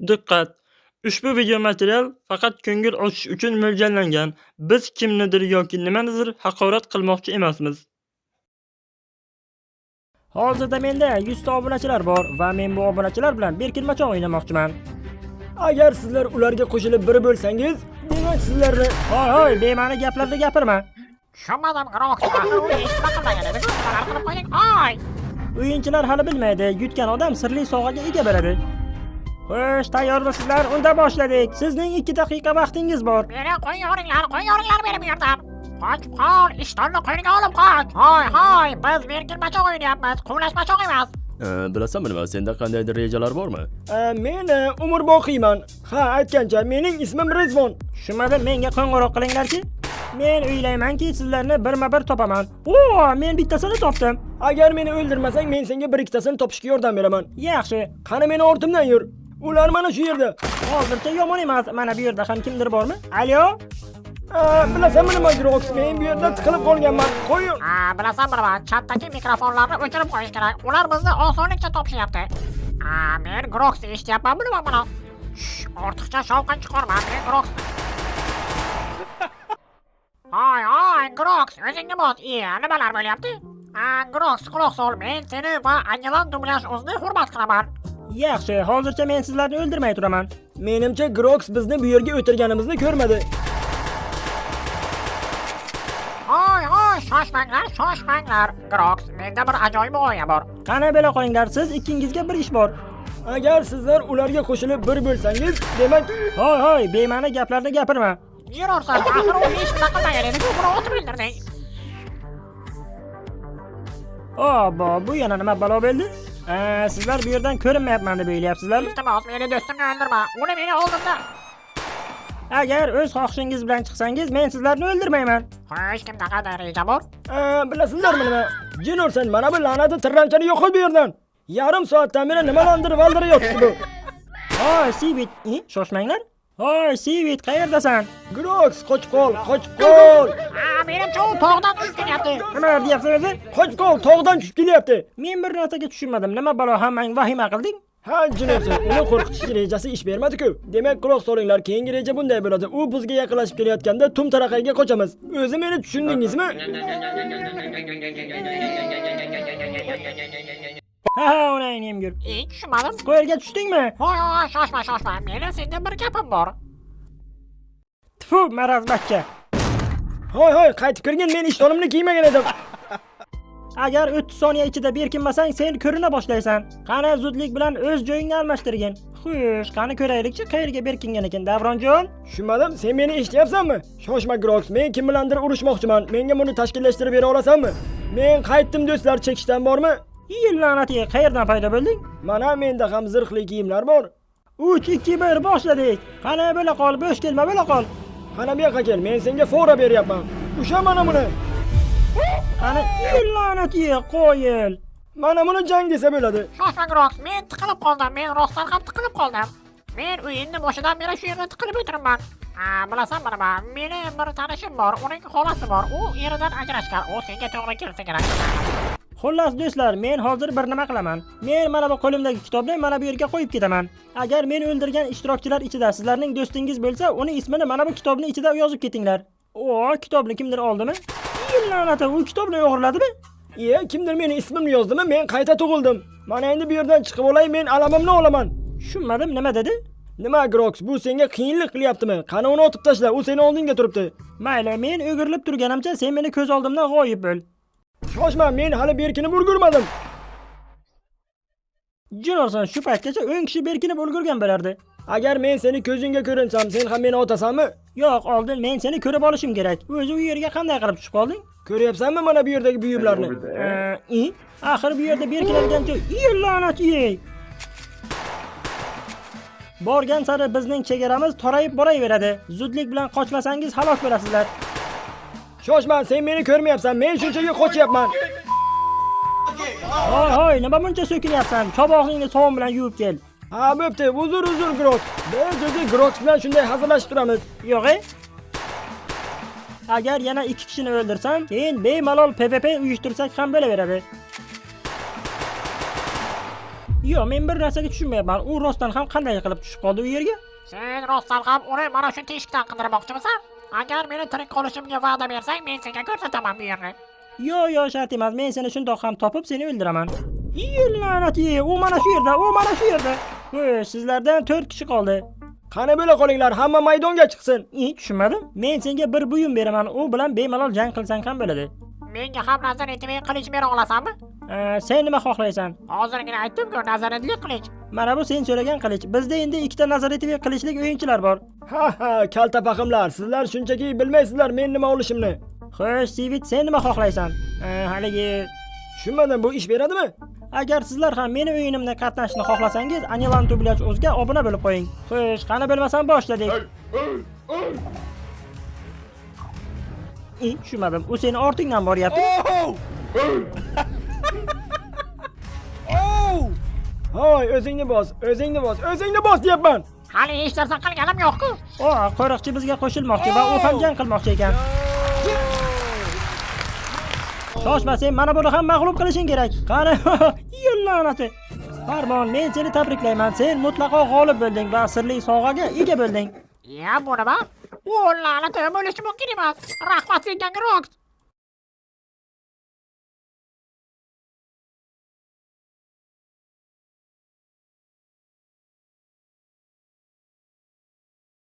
Diqqat! Ushbu video material faqat ko'ngil ochish uchun mo'ljallangan. Biz kimnidir yoki nimanidir haqorat qilmoqchi emasmiz. Hozirda menda 100 ta obunachilar bor va men bu obunachilar bilan berkinmachoq o'ynamoqchiman. Agar sizlar ularga qo'shilib biri bo'lsangiz, demak sizlarni Hoy, bema'ni gaplarni gapirma. Tushunmadim, Grox. Axir u eshitma qilmagan edi. Xabar qilib qo'ydik. Oy! O'yinchilar hali bilmaydi, yutgan odam sirli sovg'aga ega bo'ladi. Xo'sh, tayyormisizlar? Unda boshladik. Sizning 2 daqiqa vaqtingiz bor. Meni qo'yinglar meni bu yerdan. Qochib qol, ishtonni qo'yniga olib qoch. Hoy, biz berkinmachoq o'ynayapmiz, quvlashmachoq emas. Bilasanmi nima, senda qandaydir rejalar bormi? men umrboqiyman. Ha, aytgancha mening ismim Rizvon. Tushunmadim, menga qo'ng'iroq qilinglarki. Men o'ylaymanki, sizlarni birma-bir topaman. Oo, men bittasini topdim. Agar meni o'ldirmasang, men senga bir ikkitasini topishga yordam beraman. Yaxshi. Qani meni ortimdan yur. Ular mana shu yerda. Hozircha yomon emas. Mana bu yerda ham kimdir bormi? Alo? Bilasanmi nima, Grox? Men bu yerda tiqilib qolganman. Qo'ying. Bilasanmi nima? Chatdagi mikrofonlarni o'chirib qo'yish kerak. Ular bizni osonlikcha topishyapti. Men Groxni eshityapmanmi nima buni? Ortiqcha shovqin chiqarma, men Grox. Hoy, Grox, o'zingni bos. Nimalar bo'lyapti? Grox, quloq sol. Men seni va Angelan dublyaj o'zini hurmat qilaman. Yaxshi, hozircha men sizlarni o'ldirmay turaman. Menimcha Grox bizni bu yerga o'tirganimizni ko'rmadi. Hoy, shoshmanglar. Grox, menda bir ajoyib g'oya bor. Qani bela qo'yinglar, siz ikkingizga bir ish bor. Agar sizlar ularga qo'shilib bir bo'lsangiz, demak, Hoy, bema'ni gaplarni gapirma. Yurursan, axir u eshitma qilmagan edi. Buni o'tib o'ldirding. Bu yana nima balo bo'ldi? Sizlar bu yerdan ko'rinmayapman deb o'ylayapsizlar. Iltimos, meni do'stimni o'ldirma. Uni meni oldimda. Agar o'z xohishingiz bilan chiqsangiz, men sizlarni o'ldirmayman. Xo'sh, kimda qanday reja bor? bilasizlarmi nima? Jin ursin, mana bu la'nati tirranchani yo'qol bu yerdan. Yarim soatdan beri nimalardir valdirayotdi bu. Hoy, Sivit, shoshmanglar. Hoy, Sivit, qayerdasan? Grox, qochib qol. Menimcha u tog'dan tushib kelyapti. Nima deyapsiz o'zi? Qochib qol, tog'dan tushib kelyapti. Men bir narsaga tushunmadim. Nima balo hammang vahima qilding? Ha, jin ursin, uni qo'rqitish rejasi ish bermadi-ku. Demak, quloq solinglar, keyingi reja bunday bo'ladi. U bizga yaqinlashib kelayotganda tum taraqayga qochamiz. O'zi meni tushundingizmi? Ha, o'ynayim yur. Tushunmadim. Qo'yerga tushdingmi? Hoy, shoshma. Meni sendan bir gapim bor. Tfu, maraz bachcha. Hoy, qaytib kirgin, men ishtonimni kiymagan edim. Agar 30 soniya ichida berkinmasang, sen ko'rina boshlaysan. Qani zudlik bilan o'z joyingni almashtirgin. Xush, qani ko'raylikchi qayerga berkingan ekan Davronjon? Tushunmadim, sen meni eshityapsanmi? Shoshma Grox, men kim bilandir urushmoqchiman. Menga buni tashkillashtirib bera olasanmi? Men qaytdim do'stlar, chekishdan bormi? La'natiga qayerdan paydo bo'lding? Mana menda ham zirhli kiyimlar bor. 3 2 1 boshladik. Qani bo'la qol, bo'sh kelma, bo'la qol. Qani bu yoqqa kel, men senga fora beryapman. Usha mana buni. Qani la'natiga qo'yil. Mana buni jang desa bo'ladi. Shoshma Grox, men tiqilib qoldim. Men rostdan ham tiqilib qoldim. Men o'yinni boshidan beri shu yerda tiqilib o'tiribman. Bilasanmi nima? Meni bir tanishim bor, uning xolasi bor. U eridan ajrashgan. U senga to'g'ri kelsa kerak. Xullas do'stlar, men hozir bir nima qilaman. Men mana bu qo'limdagi kitobni mana bu yerga qo'yib ketaman. Agar men o'ldirgan ishtirokchilar ichida sizlarning do'stingiz bo'lsa, uni ismini mana bu kitobning ichida yozib ketinglar. Kitobni kimdir oldimi? La'nati, u kitobni o'g'irladimi? Kimdir meni ismimni yozdimi? Men qayta tug'ildim. Mana endi bu yerdan chiqib olay, men alamimni olaman. Tushunmadim, nima dedi? Nima Grox, bu senga qiyinlik qilyaptimi? Qani uni otib tashla, u seni oldingga turibdi. Mayli, men o'girilib turganimcha sen meni ko'z oldimdan g'oyib bo'l. Shoshma, men hali berkinib ulgurmadim. Jinorsan, shu paytgacha 10 kishi berkinib ulgurgan bo'lardi. Agar men seni ko'zingga ko'rinsam, sen ham meni otasanmi? Yo'q, oldin men seni ko'rib olishim kerak. O'zi u yerga qanday qilib tushib qolding? Ko'ryapsanmi mana bu yerdagi buyumlarni? Axir bu yerda berkinadigan joy. La'nat yey. Borgan sari bizning chegaramiz torayib boraveradi. Zudlik bilan qochmasangiz halok bo'lasizlar. Shoshma, sen meni ko'rmayapsan. Men shunchaga qochyapman. Hoy, nima buncha so'kinyapsan? Chobog'ingni sovun bilan yuvib kel. Ha, bo'pti. Uzr Grox. Biz o'zi Grox bilan shunday hazillashib turamiz. Yo'q. Agar yana 2 kishini o'ldirsam, keyin bemalol PvP uyushtirsak ham bo'laveradi. Yo'q, men bir narsaga tushunmayapman. U rostdan ham qanday qilib tushib qoldi u yerga? Sen rostdan ham uni mana shu teshikdan qidirmoqchimisan? Agar meni tirik qolishimga va'da bersang, men senga ko'rsataman bu yerni. Yo'q, shart emas. Men seni shundoq ham topib seni o'ldiraman. La'nati, u mana shu yerda, u mana shu yerda. Xo'sh, sizlardan 4 kishi qoldi. Qani bo'la qolinglar, hamma maydonga chiqsin. Tushunmadim. Men senga bir buyum beraman. U bilan bemalol jang qilsang ham bo'ladi. Menga ham nazar etmay qilich bera olasanmi? Sen nima xohlaysan? Hozirgina aytdim-ku, nazoratli qilich. Mana bu sen so'ragan qilich. Bizda endi ikkita nazoratli qilichlik o'yinchilar bor. Ha, kalta fahmlar. Sizlar shunchaki bilmaysizlar men nima olishimni. Xo'sh, Sivit, sen nima xohlaysan? Haligi Tushunmadim, bu ish beradimi? agar sizlar ham meni o'yinimda qatnashishni xohlasangiz, Anilan Dublyaj o'zga obuna bo'lib qo'ying. Xo'sh, qani bo'lmasam boshladik. Tushunmadim. U seni ortingdan boryapti. Hoy, o'zingni bos, o'zingni bos, o'zingni bos deyapman. Hali hech narsa qilganim yo'q-ku. Qo'riqchi bizga qo'shilmoqchi va u ham jang qilmoqchi ekan. Shoshma, sen mana buni ham mag'lub qilishing kerak. Qani, la'nati. Farmon, men seni tabriklayman. Sen mutlaqo g'olib bo'lding va sirli sovg'aga ega bo'lding. Ya bu nima? U la'nati bo'lishi mumkin emas. Rahmat senga Grox.